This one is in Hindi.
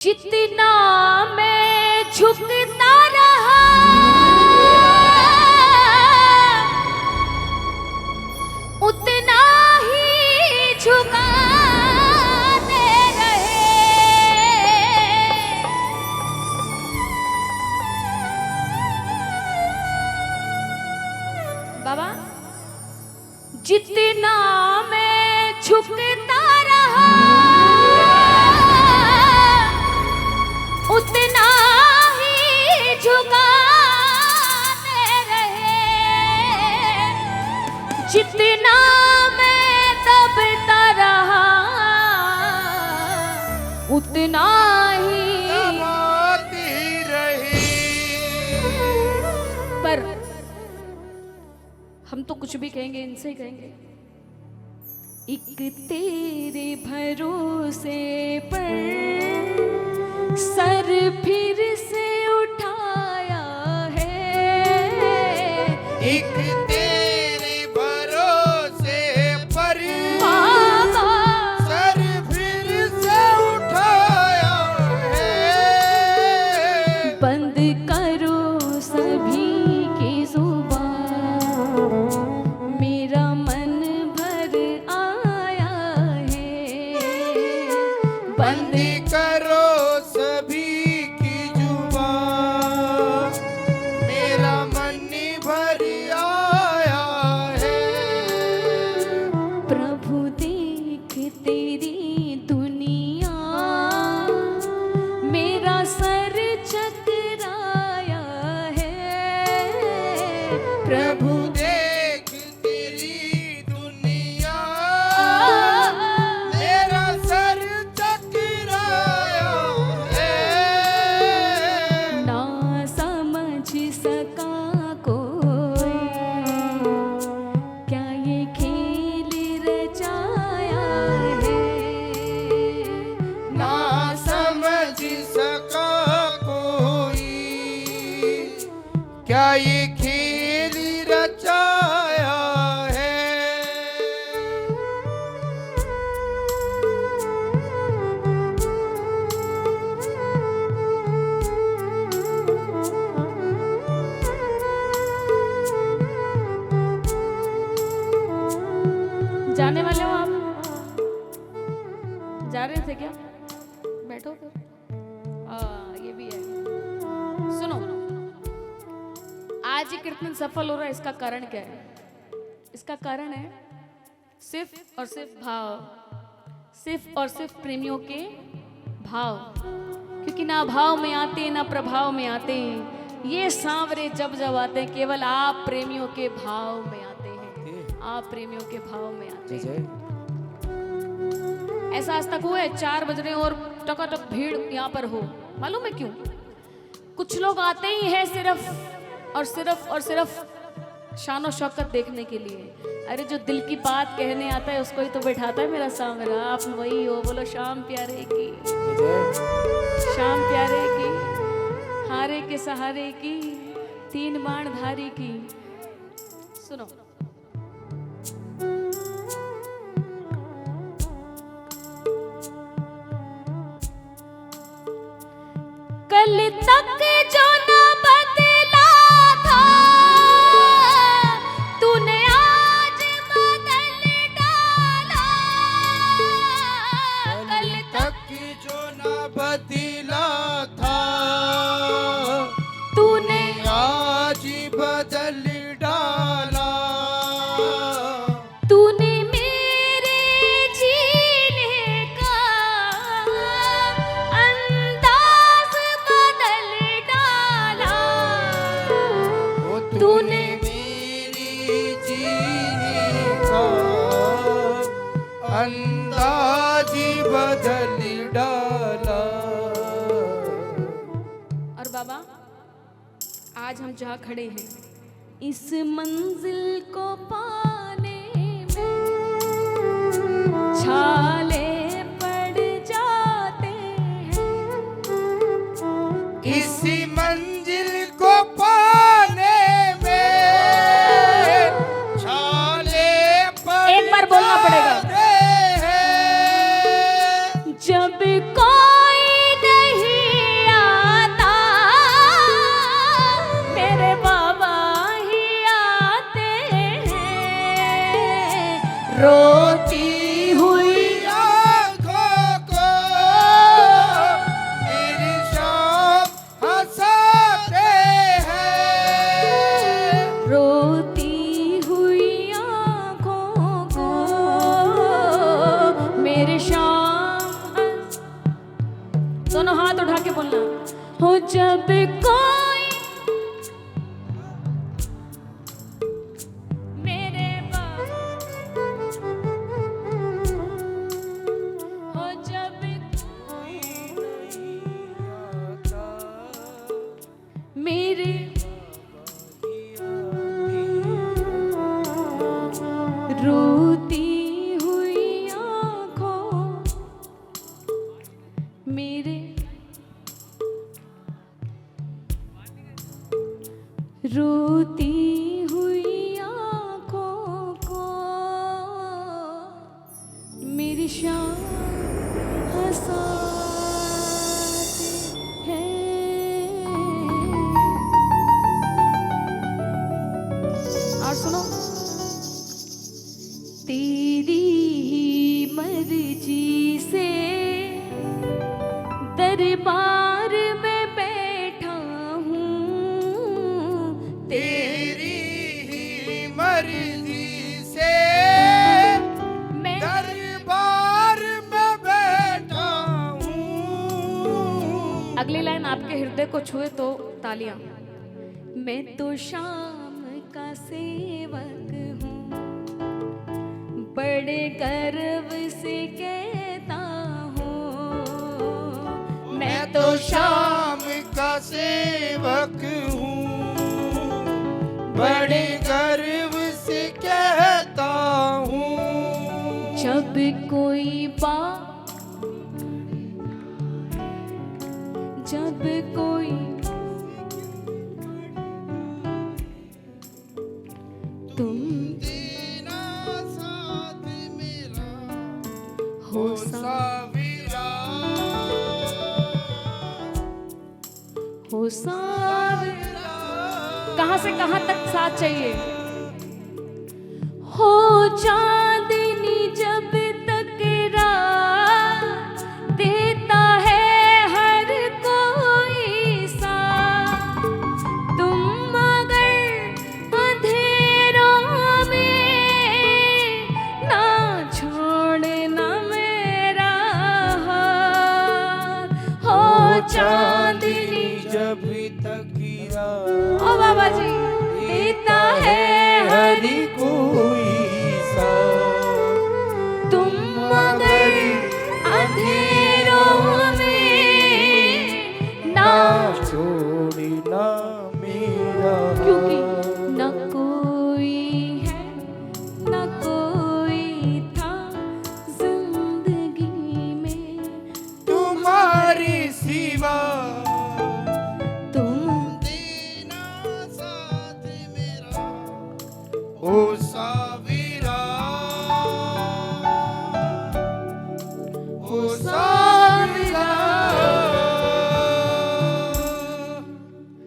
जितना मैं झुकता रहा उतना ही झुकाते रहे। बाबा, जितना मैं झुकता रहा उतना ही झुकाते रहे। जितना मैं दबता रहा उतना ही दबाती रही। पर हम तो कुछ भी कहेंगे, इनसे ही कहेंगे। एक तेरे भरोसे पर सर फिर से उठाया है। एक तेरे भरोसे पर बाबा सर फिर से उठाया है। बंद करो सभी की जुबान, मेरा मन भर आया है। बंद करो सभी की जुबान, मेरा मन भर आया है। प्रभु देख तेरी दुनिया, मेरा सर चकराया है। प्रभु देख तेरी दुनिया, मेरा सर चकराया है। ना समझ सका कोई, क्या ये खेल रचाया है। ना समझ सका कोई, क्या ये खेल रचाया है। जाने वाले हो आप? जा रहे थे क्या? बैठो फिर। ये भी है। सुनो, आज ये कीर्तन सफल हो रहा है, इसका कारण क्या है? इसका कारण है सिर्फ और सिर्फ भाव, सिर्फ और सिर्फ प्रेमियों के भाव। क्योंकि ना भाव में आते ना प्रभाव में आते हैं, ये सांवरे जब जब आते हैं केवल आप प्रेमियों के भाव में आते हैं। आप प्रेमियों के भाव में आते हैं। ऐसा आज तक हुआ है 4 बज रहे और टकाटक भीड़ यहाँ पर हो। मालूम है क्यों? कुछ लोग आते ही हैं सिर्फ और सिर्फ और सिर्फ शान शौकत देखने के लिए। अरे जो दिल की बात कहने आता है उसको ही तो बैठाता है मेरा सांवरा। आप वही हो, बोलो श्याम प्यारे की, श्याम प्यारे की, हारे के सहारे की, 3 बाण धारी की। सुनो, कल तक जो न बदला था तूने आज बदल डाला। कल तक जो न बदला था तूने आज बदल डाला। तूने मेरे जीने का अंदाज बदल डाला। वो तूने मेरी जीने का अंदाज बदल डाला। और बाबा, आज हम जहाँ खड़े हैं इस मंजिल को पाने में छाले पड़ जाते हैं। इसी मंजिल को पाने में छाले पड़ एक बार बोलना पड़ेगा। जाते हैं। जब कोई नहीं दोनों हाथ उठा के बोलना। हो जब कोई मेरे पास, हो जब मेरे रोती हुई आँखों, मेरे रोती हुई आँखों को मेरी शान हंसाती है। और सुनो, तेरी ही मर्जी से दरबार में बैठा हूँ, तेरी ही मर्जी से मैं दरबार में बैठा हूँ। अगली लाइन आपके हृदय को छुए तो तालियां। मैं तो शाम का सेवक हूँ, बड़े गर्व से कहता हूँ। मैं तो शाम का सेवक हूँ, बड़े गर्व से कहता हूँ। जब कोई बात, जब कोई तुम तेरा साथ मेरा हो साविरा, हो सावरा, कहां से कहां तक साथ चाहिए? हो चांदनी जब तक रात देता है हर कोई साथ, तुम मगर अंधेरों में ना छोड़ना मेरा हाथ। हो चांदनी जब तक ओ बाबा जी देता है हरि कोई साथ, तुम मगर अंधेरों में ना, छोड़ना मेरा। क्योंकि न कोई है न कोई था जिंदगी में तुम्हारी सिवा, तुम देना साथ मेरा ओ सा